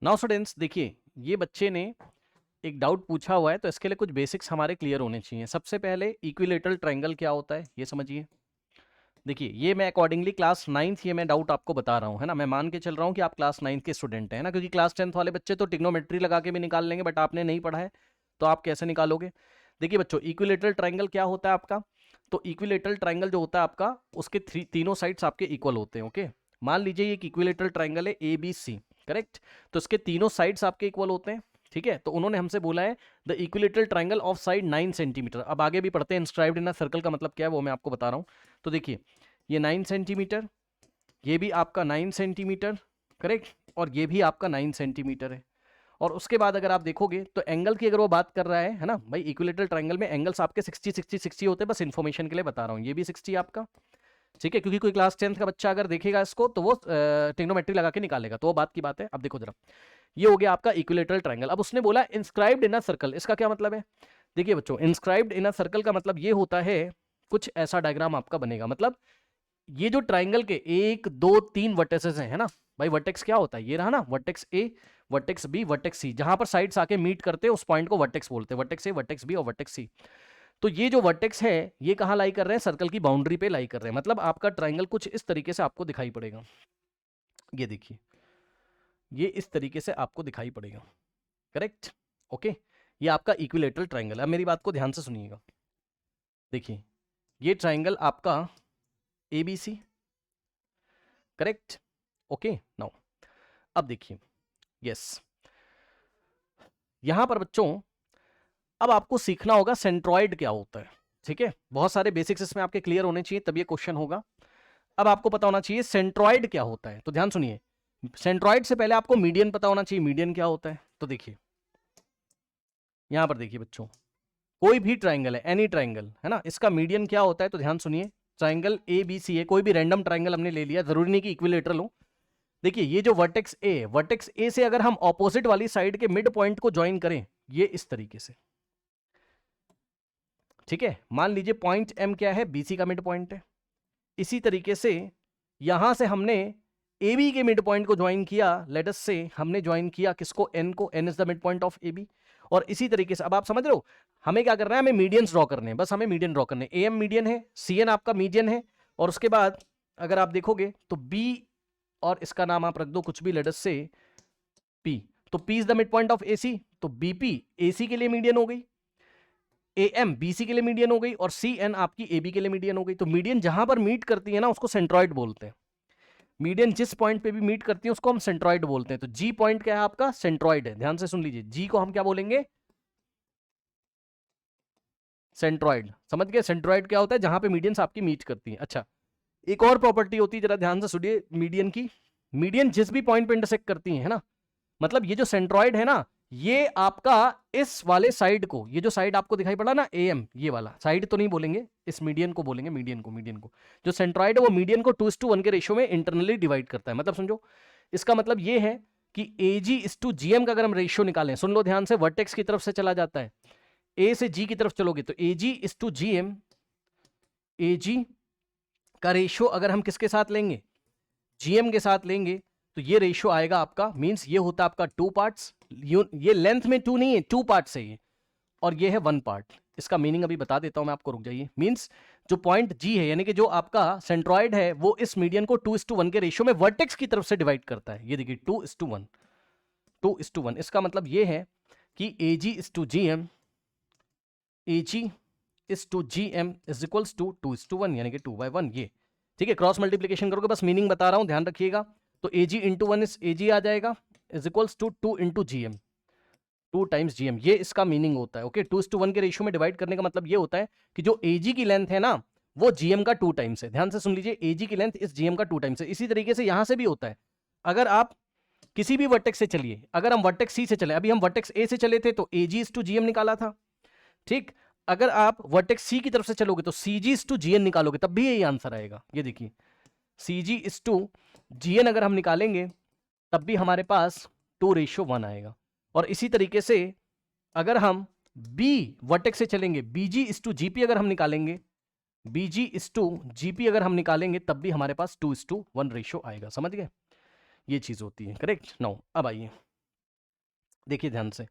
Now students देखिए, ये बच्चे ने एक डाउट पूछा हुआ है, तो इसके लिए कुछ बेसिक्स हमारे क्लियर होने चाहिए। सबसे पहले इक्विलेटरल ट्रायंगल क्या होता है ये समझिए। देखिए, ये मैं अकॉर्डिंगली क्लास 9th ये मैं डाउट आपको बता रहा हूँ, है ना। मैं मान के चल रहा हूँ कि आप क्लास 9th के स्टूडेंट हैं ना, क्योंकि क्लास 10th वाले बच्चे तो ट्रिग्नोमेट्री लगा के भी निकाल लेंगे, बट आपने नहीं पढ़ा है तो आप कैसे निकालोगे। देखिए बच्चों, इक्विलेटरल ट्रायंगल क्या होता है आपका। तो इक्विलेटरल ट्रायंगल जो होता है आपका, उसके तीनों साइड्स आपके इक्वल होते हैं। ओके, मान लीजिए ये इक्विलेटरल ट्रायंगल है ए बी सी, करेक्ट। तो इसके तीनों साइड्स आपके इक्वल होते हैं, ठीक है। तो उन्होंने हमसे बोला है the equilateral triangle of side 9 centimetre. अब आगे भी पढ़ते हैं, इंस्क्राइब्ड इन अ सर्कल का मतलब क्या है वो मैं आपको बता रहा हूँ। तो देखिए, ये 9 सेंटीमीटर, ये भी आपका 9 सेंटीमीटर, करेक्ट, और ये भी आपका 9 सेंटीमीटर है। और उसके बाद अगर आप देखोगे तो एंगल की अगर वो बात कर रहा है ना भाई, इक्विलेटरल ट्रायंगल में एंगल्स आपके 60 60 60 होते हैं, बस इन्फॉर्मेशन के लिए बता रहा हूँ। ये भी 60 आपका, ठीक है, क्योंकि कोई क्लास 10th का बच्चा अगर देखेगा इसको तो वो ट्रिग्नोमेट्री लगा के निकालेगा, तो वो बात की बात है। अब देखो जरा, ये हो गया आपका इक्विलेटरल ट्रायंगल। अब उसने बोला इंस्क्राइब्ड इन अ सर्कल, इसका क्या मतलब है। देखिए बच्चों, इंस्क्राइब्ड इन अ सर्कल का मतलब ये होता है, कुछ ऐसा डायग्राम आपका बनेगा। मतलब ये जो ट्राइंगल के 1 2 3 वर्टेक्सेस हैं, है ना भाई। वर्टेक्स क्या होता है, ये रहा ना, vertex A, vertex B, vertex C, जहां पर साइड्स आके मीट करते हैं उस पॉइंट को वर्टेक्स बोलते हैं। वर्टेक्स ए, वर्टेक्स बी और वर्टेक्स सी। तो ये जो वर्टेक्स है ये कहां लाई कर रहे हैं, सर्कल की बाउंड्री पे लाई कर रहे हैं। मतलब आपका ट्राइंगल कुछ इस तरीके से आपको दिखाई पड़ेगा। ये देखिए, ये इस तरीके से आपको दिखाई पड़ेगा, करेक्ट। ओके, ये आपका इक्विलेटरल ट्राइंगल है। अब मेरी बात को ध्यान से सुनिएगा। देखिए, ये ट्राइंगल आपका एबीसी, करेक्ट। ओके, नाउ अब देखिए, यस, यहां पर बच्चों अब आपको सीखना होगा सेंट्रॉइड क्या होता है, ठीक है। बहुत सारे बेसिक्स इसमें आपके क्लियर होने चाहिए, तब ये क्वेश्चन होगा। अब आपको पता होना चाहिए सेंट्रॉइड क्या होता है, तो ध्यान सुनिए। सेंट्रॉइड से पहले आपको मीडियन पता होना चाहिए, मीडियन क्या होता है। तो देखिए, यहां पर देखिए बच्चों, कोई भी ट्राइंगल है, एनी ट्राइंगल है ना, इसका मीडियन क्या होता है। तो ध्यान सुनिए, ट्राइंगल ए बी सी है, कोई भी रैंडम ट्राइंगल हमने ले लिया, जरूरी नहीं कि इक्विलेटरल हो। देखिए, ये जो वर्टेक्स ए है, वर्टेक्स ए से अगर हम ऑपोजिट वाली साइड के मिड पॉइंट को ज्वाइन करें, ये इस तरीके से, ठीक है। मान लीजिए पॉइंट एम क्या है, बीसी का मिड पॉइंट है। इसी तरीके से यहां से हमने ए बी के मिड पॉइंट को ज्वाइन किया, लेट अस से हमने ज्वाइन किया किसको, एन को, N is the mid point of A B. और इसी तरीके से अब आप समझ रहे हो, हमें क्या करना है, हमें मीडियंस ड्रॉ करने हैं, बस हमें मीडियन ड्रॉ करने हैं। ए एम मीडियन है, सी एन आपका मीडियन है, और उसके बाद अगर आप देखोगे तो बी, और इसका नाम आप रख दो कुछ भी, लेट अस से पी। तो P is the mid point of AC, तो बीपी एसी के लिए मीडियन हो गई, ए एम बीसी के लिए मीडियन हो गई, और सी एन आपकी ए बी के लिए मीडियन हो गई। तो मीडियन जहां पर मीट करती है ना, उसको सेंट्रॉइड बोलते हैं। मीडियन जिस पॉइंट पे भी मीट करती है उसको हम सेंट्रॉइड बोलते हैं। तो जी पॉइंट क्या है आपका, सेंट्रॉइड है। ध्यान से सुन लीजिए, जी को हम क्या बोलेंगे, सेंट्रॉइड। समझ गए, सेंट्रॉइड क्या होता है, जहां पे मीडियंस आपकी मीट करती है। अच्छा, एक और प्रॉपर्टी होती है, जरा ध्यान से सुनिए मीडियन की। मीडियन जिस भी पॉइंट पे इंटरसेक्ट करती है ना, मतलब ये जो सेंट्रॉइड है ना, ये आपका इस वाले साइड को, ये जो साइड आपको दिखाई पड़ा ना ए एम, ये वाला साइड तो नहीं बोलेंगे, इस मीडियन को बोलेंगे, मीडियन को जो सेंट्रॉइड है वो मीडियन को 2:1 के रेशियो में इंटरनली डिवाइड करता है। मतलब समझो, इसका मतलब ये है कि ए जी इस टू जी एम का अगर हम रेशियो निकालें, सुन लो ध्यान से, वर्टेक्स की तरफ से चला जाता है, ए से जी की तरफ चलोगे तो ए जी इस टू जी एम, ए जी का रेशियो अगर हम किसके साथ लेंगे, जीएम के साथ लेंगे, तो ये रेशियो आएगा आपका, मींस ये होता है आपका 2 पार्ट्स। ये लेंथ में 2 नहीं है, 2 पार्ट्स है ये, और ये है 1 पार्ट। इसका मीनिंग अभी बता देता हूं मैं आपको, रुक जाइए। मींस जो पॉइंट जी है, यानी कि जो आपका सेंट्रॉइड है, वो इस मीडियन को 2:1 के रेशियो में वर्टेक्स की तरफ से डिवाइड करता है। ये देखिए 2:1, 2:1। इसका मतलब ये है कि A G is to G M, A G is to G M is equals to 2:1, यानी कि 2/1। ये ठीक है, क्रॉस मल्टीप्लीकेशन करोगे, बस मीनिंग बता रहा हूं, ध्यान रखिएगा। तो ए जी इंटू 1 इज ए जी आ जाएगा, is equals to 2 into G M, 2 times G M. ये इसका मीनिंग होता है। ओके, 2:1 के रेशियो में डिवाइड करने का मतलब ये होता है कि जो ए जी की लेंथ है ना, वो जीएम का 2 टाइम्स है। ध्यान से सुन लीजिए, ए जी की लेंथ इस जीएम का 2 टाइम्स है। इसी तरीके से यहां से भी होता है। अगर आप किसी भी वर्टेक्स से चलिए, अगर हम वर्टेक्स सी से चले, अभी हम वर्टेक्स ए से चले थे तो ए जी इज टू जीएम निकाला था, ठीक। अगर आप वर्टेक्स सी की तरफ से चलोगे तो सी जी इज टू जीएन निकालोगे, तब भी यही आंसर आएगा। ये देखिए, सी जी इज टू जीएन अगर हम निकालेंगे तब भी हमारे पास 2:1 आएगा। और इसी तरीके से अगर हम बी वर्टेक्स से चलेंगे, बीजी इज टू जीपी अगर हम निकालेंगे, बीजी इज टू जीपी अगर हम निकालेंगे, तब भी हमारे पास 2:1 रेशियो आएगा। समझ गए, ये चीज होती है, करेक्ट। नाउ अब आइए, देखिए ध्यान से,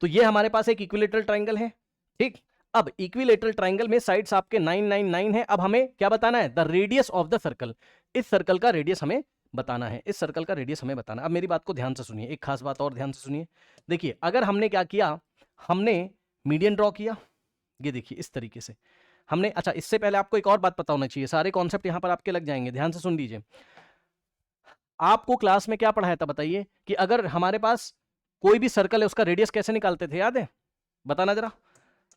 तो ये हमारे पास एक इक्विलेटरल ट्राइंगल है, ठीक। अब इक्विलेटरल ट्राइंगल में साइड्स आपके 9 9 9 है। अब हमें क्या बताना है? The radius of the circle. इस सर्कल का रेडियस हमें बताना है, इस सर्कल का रेडियस हमें बताना। अब मेरी बात को ध्यान से सुनिए, एक खास बात और ध्यान से सुनिए। देखिए अगर हमने क्या किया, हमने मीडियन ड्रॉ किया, ये देखिए इस तरीके से हमने। अच्छा, इससे पहले आपको एक और बात पता होना चाहिए, सारे कॉन्सेप्ट यहां पर आपके लग जाएंगे, ध्यान से सुन लीजिए। आपको क्लास में क्या पढ़ाया था बताइए, कि अगर हमारे पास कोई भी सर्कल है उसका रेडियस कैसे निकालते थे, याद है? बताना जरा,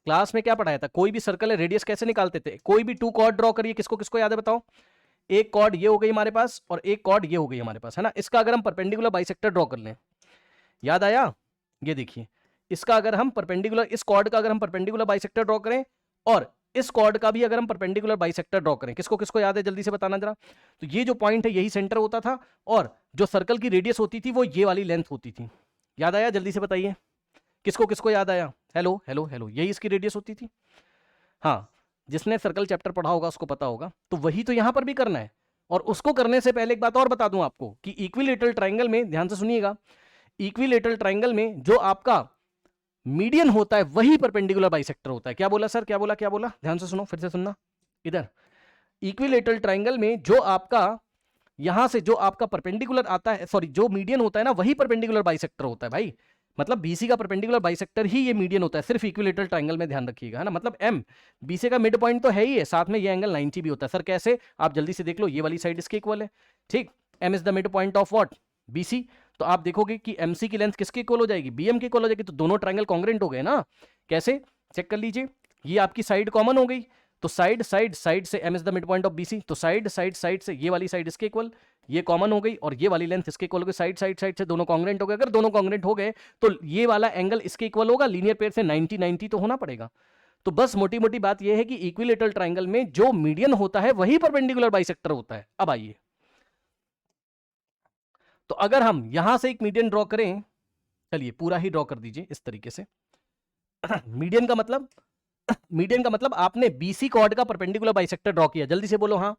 क्लास में क्या पढ़ाया था? कोई भी सर्कल है रेडियस कैसे निकालते थे? कोई भी टू कॉर्ड ड्रॉ करिए, किसको किसको याद है बताओ? एक कॉर्ड ये हो गई हमारे पास और एक कॉर्ड ये हो गई हमारे पास, है ना। इसका अगर हम परपेंडिकुलर बाइसेक्टर ड्रॉ कर लें, याद आया? ये देखिए, इसका अगर हम परपेंडिकुलर, इस कॉर्ड का अगर हम परपेंडिकुलर बाइसेक्टर ड्रॉ करें और इस कॉर्ड का भी अगर हम परपेंडिकुलर बाइसेक्टर ड्रॉ करें, किसको किसको याद है जल्दी से बताना जरा। तो ये जो पॉइंट है यही सेंटर होता था और जो सर्कल की रेडियस होती थी वो ये वाली लेंथ होती थी। याद आया? जल्दी से बताइए, किसको किसको याद आया? हेलो हेलो हेलो, यही इसकी रेडियस होती थी। हाँ, जिसने सर्कल चैप्टर पढ़ा होगा उसको पता होगा। तो वही तो यहां पर भी करना है। और उसको करने से पहले एक बात और बता दूं आपको कि इक्विलेटरल ट्राइंगल में, ध्यान से सुनिएगा, इक्विलेटरल ट्राइंगल में जो आपका मीडियन होता है वही परपेंडिकुलर बाइसेक्टर होता है। क्या बोला सर? क्या बोला? क्या बोला? ध्यान से सुनो, फिर से सुनना इधर। इक्विलेटरल ट्राइंगल में जो आपका यहां से जो आपका परपेंडिकुलर आता है, सॉरी, जो मीडियन होता है ना, वही परपेंडिकुलर बाइसेक्टर होता है भाई। मतलब बीसी का परपेंडिकुलर बाइसेक्टर ही ये मीडियन होता है, सिर्फ इक्विलेटरल ट्राइंगल में ध्यान रखिएगा, है ना। मतलब एम बीसी का मिड पॉइंट तो है ही है, साथ में ये एंगल 90 भी होता है। सर कैसे? आप जल्दी से देख लो, ये वाली साइड इसके इक्वल है, ठीक। M is the mid point of what? BC. तो आप देखोगे कि एमसी की लेंथ किसके इक्वल हो जाएगी? बीएम के इक्वल हो जाएगी। तो दोनों ट्राइंगल कॉन्ग्रुएंट हो गए ना। कैसे? चेक कर लीजिए, ये आपकी साइड कॉमन हो गई, तो साइड साइड साइड से M is the mid point of BC, तो साइड साइड साइड से ये वाली साइड इसके इक्वल, ये कॉमन हो गई, और ये वाली लेंथ इसके इक्वल हो गई। साइड साइड साइड से दोनों कॉन्ग्रुएंट हो गए। अगर दोनों कॉन्ग्रुएंट हो गए तो ये वाला एंगल इसके इक्वल होगा, लीनियर पेयर से 90 90 तो होना पड़ेगा। तो बस मोटी मोटी बात यह है कि इक्विलेटरल ट्राइंगल में जो मीडियन होता है वही परपेंडिकुलर बाइसेक्टर होता है। अब आइए, तो अगर हम यहां से एक मीडियन ड्रॉ करें, चलिए पूरा ही ड्रॉ कर दीजिए इस तरीके से। मीडियन का मतलब, मीडियन का मतलब आपने बीसी कॉर्ड का परपेंडिकुलर बाइसेक्टर ड्रॉ किया। जल्दी से बोलो हाँ,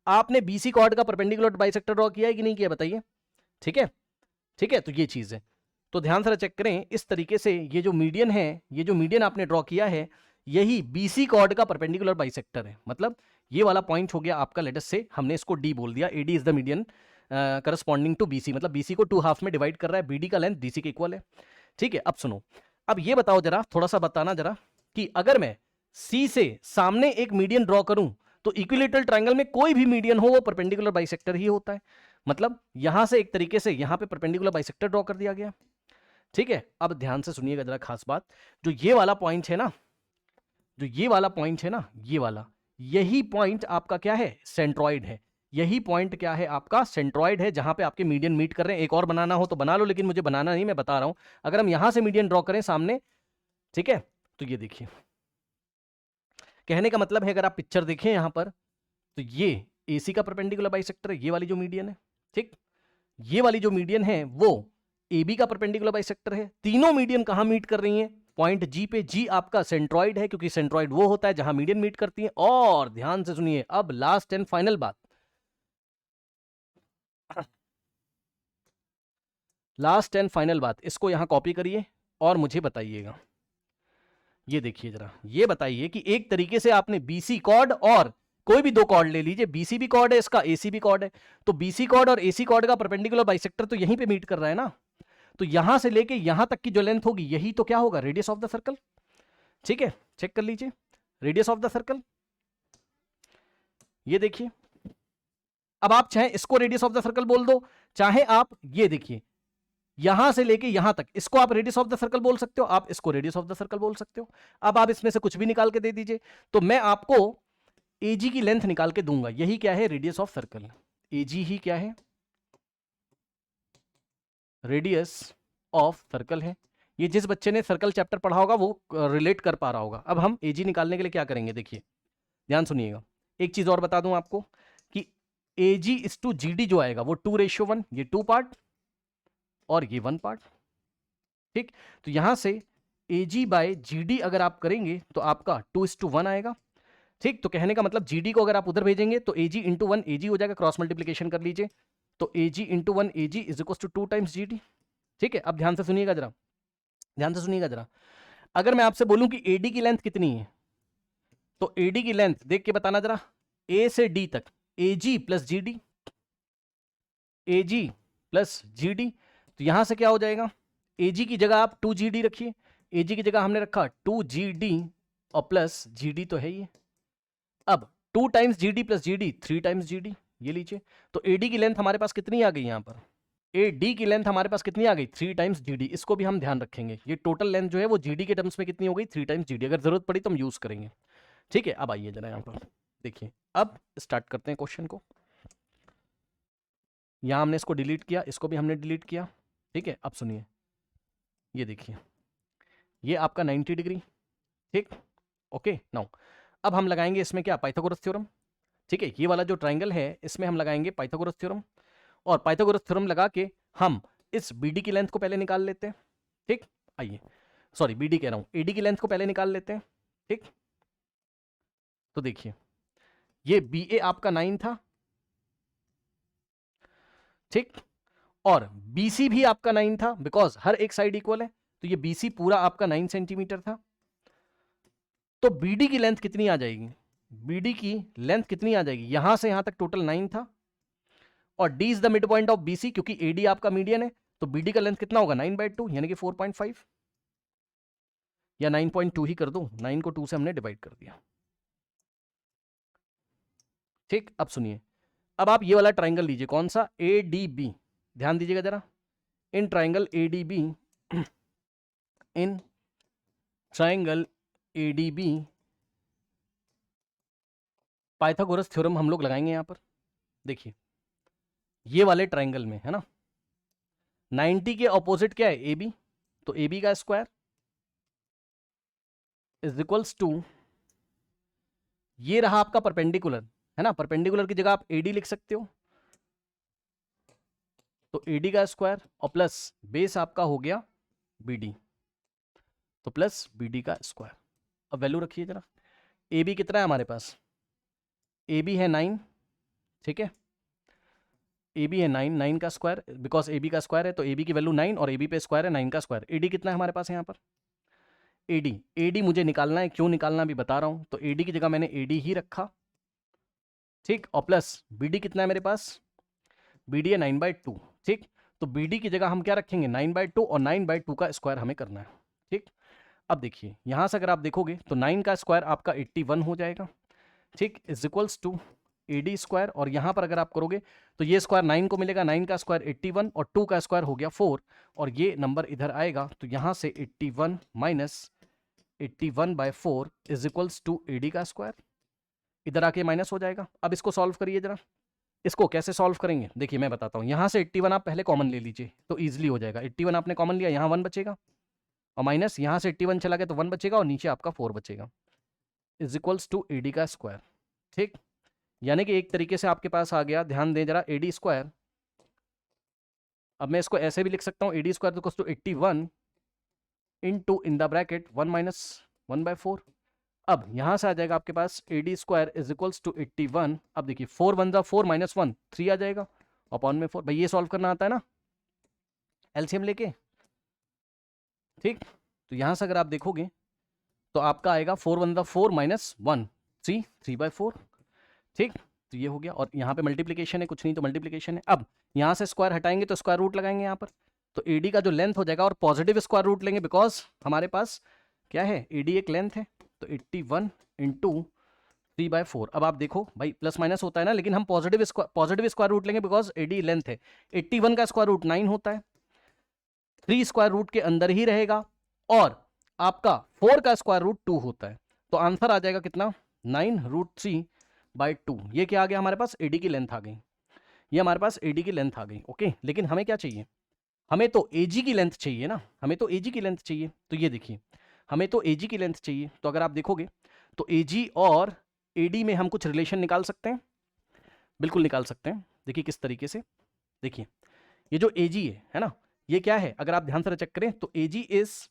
आपने बीसी कॉर्ड का परपेंडिकुलर बाइसेक्टर ड्रॉ किया है कि नहीं किया, बताइए। ठीक है, ठीक है, तो ये चीज है। तो ध्यान से चेक करें, इस तरीके से ये जो मीडियन है, ये जो मीडियन आपने ड्रॉ किया है, यही बीसी कॉर्ड का परपेंडिकुलर बाइसेक्टर है। मतलब ये वाला पॉइंट हो गया आपका, लेट अस से हमने इसको डी बोल दिया, AD is the median corresponding to BC, मतलब बीसी को 2 हाफ में डिवाइड कर रहा है, बीडी का लेंथ डीसी के इक्वल है। ठीक है, अब सुनो, अब ये बताओ जरा, थोड़ा सा बताना जरा, कि अगर मैं सी से सामने एक मीडियन ड्रॉ करूं तो इक्विलेटरल ट्रायंगल में कोई भी मीडियन हो वो परपेंडिकुलर बाइसेक्टर ही होता है। मतलब यहां से एक तरीके से यहां पे परपेंडिकुलर बाइसेक्टर ड्रॉ कर दिया गया। ठीक है, अब ध्यान से सुनिएगा जरा खास बात, जो ये वाला पॉइंट है ना, जो ये वाला पॉइंट है ना, ये वाला, यही पॉइंट आपका क्या है? सेंट्रॉइड है। यही पॉइंट क्या है आपका? सेंट्रॉइड है, जहां पे आपके मीडियन मीट कर रहे हैं। एक और बनाना हो तो बना लो, लेकिन मुझे बनाना नहीं, मैं बता रहा हूं। अगर हम यहां से मीडियन ड्रॉ करें सामने, ठीक है, तो ये देखिए, कहने का मतलब है अगर आप पिक्चर देखें यहां पर, तो ये एसी का परपेंडिकुलर बाइसेक्टर है, ये वाली जो मीडियन है, ठीक, ये वाली जो मीडियन है वो एबी का परपेंडिकुलर बाइसेक्टर है। तीनों मीडियन कहां मीट कर रही हैं? पॉइंट जी पे। जी आपका सेंट्रॉइड है, क्योंकि सेंट्रॉइड वो होता है जहां मीडियन मीट करती है। और ध्यान से सुनिए, अब लास्ट एंड फाइनल बात, लास्ट एंड फाइनल बात, इसको यहां कॉपी करिए और मुझे बताइएगा। ये देखिए जरा, ये बताइए कि एक तरीके से आपने बीसी कॉर्ड और कोई भी दो कॉर्ड ले लीजिए, बीसी भी कॉर्ड है इसका, एसी भी कॉर्ड है, तो बीसी कॉर्ड और एसी कॉर्ड का परपेंडिकुलर बाइसेक्टर तो यहीं पे मीट कर रहा है ना। तो यहां से लेके यहां तक की जो लेंथ होगी, यही तो क्या होगा? Radius of the circle. ठीक है, चेक कर लीजिए, रेडियस ऑफ द सर्कल, ये देखिए। अब आप चाहे इसको रेडियस ऑफ द सर्कल बोल दो, चाहे आप ये देखिए यहां से लेके यहां तक, इसको आप रेडियस ऑफ द सर्कल बोल सकते हो, आप इसको रेडियस ऑफ द सर्कल बोल सकते हो। अब आप इसमें से कुछ भी निकाल के दे दीजिए, तो मैं आपको एजी की लेंथ निकाल के दूंगा। यही क्या है? Radius of circle. एजी ही क्या है? रेडियस ऑफ सर्कल है। ये जिस बच्चे ने सर्कल चैप्टर पढ़ा होगा वो रिलेट कर पा रहा होगा। अब हम एजी निकालने के लिए क्या करेंगे, देखिए ध्यान सुनिएगा। एक चीज और बता दूं आपको कि एजी इज टू जीडी जो आएगा वो 2:1, ये 2 पार्ट और ये 1 पार्ट। ठीक, तो यहां से एजी बाय जीडी अगर आप करेंगे तो आपका 2:1 आएगा। ठीक, तो कहने का मतलब जीडी को अगर आप उधर भेजेंगे तो एजी इंटू 1 एजी हो जाएगा, क्रॉस मल्टीप्लीकेशन कर लीजिए, तो AG into 1 AG is equal to 2 times GD. ठीक है, अब ध्यान से सुनिएगा जरा, ध्यान से सुनिएगा जरा। अगर मैं आपसे बोलूं कि एडी की लेंथ कितनी है, तो एडी की लेंथ देख के बताना जरा, ए से डी तक एजी प्लस जीडी, एजी प्लस जीडी। तो यहां से क्या हो जाएगा, एजी की जगह आप 2GD रखिए, एजी की जगह हमने रखा 2GD और प्लस जीडी तो है ये। अब 2 times GD plus GD 3 times GD, ये लीजिए। तो एडी की लेंथ हमारे पास कितनी आ गई यहां पर, एडी की लेंथ हमारे पास कितनी आ गई 3 टाइम्स जीडी। इसको भी हम ध्यान रखेंगे, ये टोटल लेंथ जो है वो जीडी के टर्म्स में कितनी हो गई 3 टाइम्स जीडी। अगर जरूरत पड़ी तो हम यूज करेंगे, ठीक है। अब आइए जरा यहां पर देखिए, अब स्टार्ट करते हैं क्वेश्चन को। यहां हमने इसको डिलीट किया, इसको भी हमने डिलीट किया, ठीक है। अब सुनिए, ये देखिए, ये आपका 90 डिग्री, ठीक, ओके। नाउ अब हम लगाएंगे इसमें क्या, पाइथागोरस थ्योरम, ठीक है। ये वाला जो ट्राइंगल है इसमें हम लगाएंगे पाइथागोरस थ्योरम, और पाइथागोरस थ्योरम लगा के हम इस बीडी की लेंथ को पहले निकाल लेते हैं, ठीक। आइए, सॉरी बीडी कह रहा हूं, एडी की लेंथ को पहले निकाल लेते हैं, ठीक। तो देखिए, ये बी ए आपका 9 था, ठीक, और बीसी भी आपका 9 था, बिकॉज हर एक साइड इक्वल है, तो ये बीसी पूरा आपका 9 सेंटीमीटर था। तो बीडी की लेंथ कितनी आ जाएगी, बीडी की लेंथ कितनी आ जाएगी, यहां से यहां तक टोटल 9 था, और D is the mid point of BC, क्योंकि एडी आपका मीडियन है, तो बीडी का लेंथ कितना होगा 9/2 यानी कि 4.5, या 9.2 ही कर दो, 9 को 2 से हमने डिवाइड कर दिया, ठीक। अब सुनिए, अब आप ये वाला ट्राइंगल लीजिए, कौन सा, ए डी बी, ध्यान दीजिएगा जरा, in triangle A D B, in triangle A D B Pythagoras theorem हम लोग लगाएंगे यहां पर। देखिए, ये वाले ट्राइंगल में है ना, 90 के ऑपोजिट क्या है, ए बी, तो ए बी का स्क्वायर इज इक्वल्स टू, ये रहा आपका परपेंडिकुलर, है ना, परपेंडिकुलर की जगह आप एडी लिख सकते हो, तो एडी का स्क्वायर और प्लस बेस आपका हो गया बीडी, तो प्लस बीडी का स्क्वायर। अब वैल्यू रखिए जरा, ए बी कितना है हमारे पास, ए बी है 9, ठीक है, ए बी है 9, 9 का स्क्वायर, बिकॉज ए बी का स्क्वायर है तो ए बी की वैल्यू 9 और ए बी पे स्क्वायर है 9 का स्क्वायर। एडी कितना है हमारे पास यहाँ पर, एडी, एडी मुझे निकालना है, क्यों निकालना भी बता रहा हूँ, तो एडी की जगह मैंने एडी ही रखा, ठीक, और प्लस बीडी कितना है मेरे पास, बीडी है 9/2, ठीक। तो बीडी की जगह हम क्या रखेंगे 9/2, और 9/2 का स्क्वायर हमें करना है, ठीक। अब देखिए, यहां से अगर आप देखोगे तो 9 का स्क्वायर आपका 81 हो जाएगा, ठीक, is equals to AD square, और यहां पर अगर आप करोगे तो ये स्क्वायर 9 को मिलेगा, 9 का स्क्वायर 81 और 2 का स्क्वायर हो गया 4, और ये नंबर इधर आएगा, तो यहां से 81 minus 81/4 is equals to AD का स्क्वायर, इधर आके माइनस हो जाएगा। अब इसको सॉल्व करिए जरा, इसको कैसे सॉल्व करेंगे देखिए मैं बताता हूँ। यहां से 81 आप पहले कॉमन ले लीजिए तो ईजिली हो जाएगा, 81 आपने कॉमन लिया, यहाँ 1 बचेगा, और माइनस यहाँ से 81 चला गया तो 1 बचेगा, और नीचे आपका 4 बचेगा, इज इक्वल्स टू एडी का स्क्वायर, ठीक। यानी कि एक तरीके से आपके पास आ गया, ध्यान दें जरा, एडी स्क्वायर, अब मैं इसको ऐसे भी लिख सकता हूँ, AD square equals to 81 into in the bracket 1 minus 1/4। अब यहां से आ जाएगा आपके पास AD square is equals to 81, अब देखिए 4 1 जा 4 माइनस 1 3 आ जाएगा, अपॉन में 4, भाई ये सॉल्व करना आता है ना एलसीएम लेके, ठीक। तो यहां से अगर आप देखोगे तो आपका आएगा 4 1 जा 4 माइनस 1 3 3/4, ठीक। तो ये हो गया, और यहाँ पे मल्टीप्लीकेशन है, कुछ नहीं तो मल्टीप्लीकेशन है। अब यहाँ से स्क्वायर हटाएंगे तो स्क्वायर रूट लगाएंगे यहाँ पर, तो एडी का जो लेंथ हो जाएगा, और पॉजिटिव स्क्वायर रूट लेंगे बिकॉज हमारे पास क्या है, एडी एक लेंथ है, तो 81 इंटू 3/4। अब आप देखो भाई प्लस माइनस होता है ना, लेकिन हम पॉजिटिव स्क्वायर रूट लेंगे बिकॉज एडी लेंथ है, 81 का स्क्वायर रूट 9 होता है, 3 स्क्वायर रूट के अंदर ही रहेगा, और आपका 4 का स्क्वायर रूट 2 होता है, तो आंसर आ जाएगा कितना 9√3/2। ये क्या आ गया हमारे पास, एडी की लेंथ आ गई, ये हमारे पास एडी की लेंथ आ गई, ओके। लेकिन हमें क्या चाहिए, हमें तो एजी की लेंथ चाहिए ना, हमें तो एजी की लेंथ चाहिए, तो ये देखिए हमें तो एजी की लेंथ चाहिए, तो अगर आप देखोगे तो एजी और एडी में हम कुछ रिलेशन निकाल सकते हैं, बिल्कुल निकाल सकते हैं। देखिए किस तरीके से, देखिए ये जो एजी है ना, ये क्या है, अगर आप ध्यान से चेक करें तो एजी इज,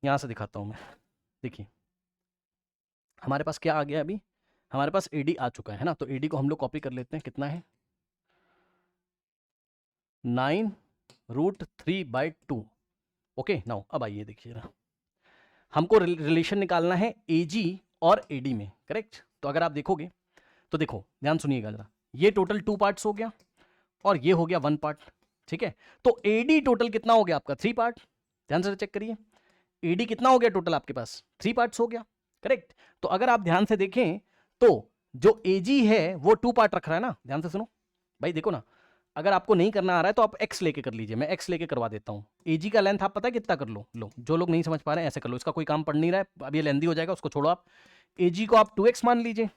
यहां से दिखाता हूं मैं, देखिए हमारे पास क्या आ गया, अभी हमारे पास एडी आ चुका है ना, तो एडी को हम लोग कॉपी कर लेते हैं, कितना है 9√3/2, ओके नाउ अब आइए देखिए ना, हमको रिलेशन निकालना है एजी और एडी में, करेक्ट। तो अगर आप देखोगे तो देखो ध्यान सुनिएगा जरा, ये टोटल 2 पार्ट्स हो गया और ये हो गया 1 पार्ट, ठीक है। तो एडी टोटल कितना हो गया आपका 3 पार्ट, ध्यान से चेक करिए, एडी कितना हो गया टोटल आपके पास 3 पार्ट्स हो गया, करेक्ट। तो अगर आप ध्यान से देखें तो जो एजी है वो 2 पार्ट रख रहा है ना, ध्यान से सुनो भाई, देखो ना, अगर आपको नहीं करना आ रहा है तो आप एक्स लेके कर लीजिए, मैं एक्स लेके करवा देता हूँ। एजी का लेंथ आप पता है कितना, कर लो, जो लोग नहीं समझ पा रहे हैं ऐसे कर लो, इसका कोई काम पड़ नहीं रहा है, अब ये लेंदी हो जाएगा, उसको छोड़ो आप। एजी को आप 2x मान लीजिए,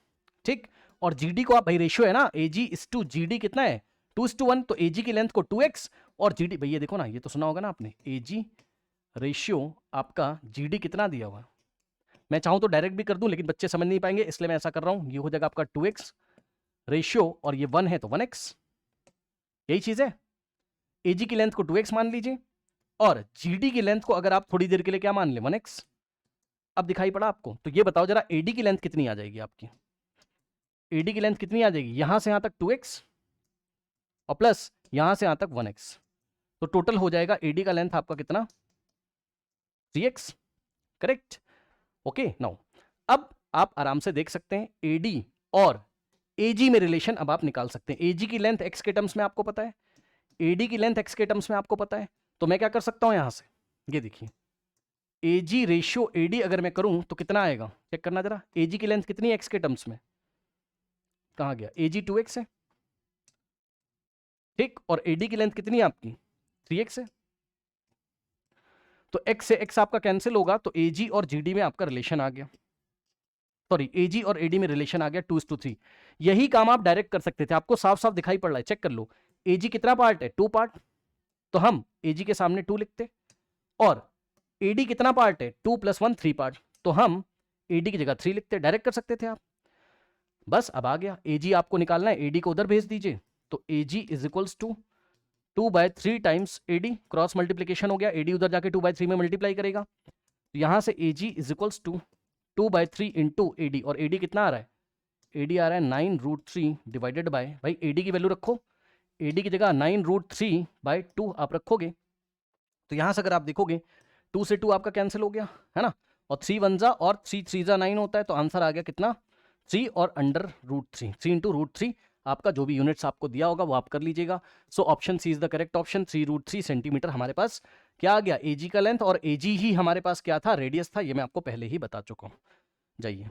ठीक, और जीडी को आप, भाई रेशियो है ना, एजी इज टू जीडी कितना है 2:1, तो एजी की लेंथ को 2x और जीडी, भैया देखो ना, ये तो सुना होगा ना आपने, एजी रेशियो आपका जीडी कितना दिया हुआ। मैं चाहूं तो डायरेक्ट भी कर दूं लेकिन बच्चे समझ नहीं पाएंगे, इसलिए मैं ऐसा कर रहा हूं, ये हो जाएगा आपका 2x रेशियो और ये 1 है तो 1x, यही चीज है। एजी की लेंथ को 2x मान लीजिए और जीडी की लेंथ को अगर आप थोड़ी देर के लिए क्या मान ले 1x। अब दिखाई पड़ा आपको, तो ये बताओ जरा एडी की लेंथ कितनी आ जाएगी आपकी, एडी की लेंथ कितनी आ जाएगी, यहां से यहां तक 2x और प्लस यहां से यहां तक 1x, तो टोटल हो जाएगा एडी का लेंथ आपका कितना 3x, करेक्ट। ओके नाउ अब आप आराम से देख सकते हैं एडी और एजी में रिलेशन अब आप निकाल सकते हैं। एजी की लेंथ x के टर्म्स में आपको पता है, एडी की लेंथ x के टर्म्स में आपको पता है, तो मैं क्या कर सकता हूं यहां से, ये देखिए एजी रेशियो एडी अगर मैं करूं तो कितना आएगा, चेक करना जरा, एजी की लेंथ कितनी है x के टर्म्स में, कहां गया, एजी 2x है, ठीक, और एडी की लेंथ कितनी है आपकी 3x है, तो x से x आपका कैंसिल होगा, तो एजी और जीडी में आपका रिलेशन आ गया, सॉरी एजी और एडी में रिलेशन आ गया 2:3। यही काम आप डायरेक्ट कर सकते थे, आपको साफ साफ दिखाई पड़ रहा है, चेक कर लो, एजी कितना पार्ट है 2 पार्ट, तो हम एजी के सामने 2 लिखते, और एडी कितना पार्ट है 2 + 1 3 पार्ट, तो हम एडी की जगह 3 लिखते, डायरेक्ट कर सकते थे आप। बस अब आ गया, एजी आपको निकालना है, एडी को उधर भेज दीजिए, तो AG is equals to 2/3 times AD, cross multiplication हो गया, एडी उधर जाके 2/3 में मल्टीप्लाई करेगा, तो यहां से AG is equals to 2/3 into AD, और एडी कितना आ रहा है, एडी आ रहा है 9√3 डिवाइडेड बाय, भाई एडी की वैल्यू रखो, एडी की जगह 9√3/2 आप रखोगे, तो यहां से अगर आप देखोगे 2 से 2 आपका कैंसिल हो गया है ना, और 3 1 जा और 3 3 जा 9 होता है, तो आंसर आ गया कितना 3 और √3, 3 इंटू √3, आपका जो भी यूनिट्स आपको दिया होगा वो आप कर लीजिएगा। So option C is the correct option, 3√3 centimetre हमारे पास क्या आ गया एजी का लेंथ, और एजी ही हमारे पास क्या था रेडियस था, ये मैं आपको पहले ही बता चुका हूँ। जाइए।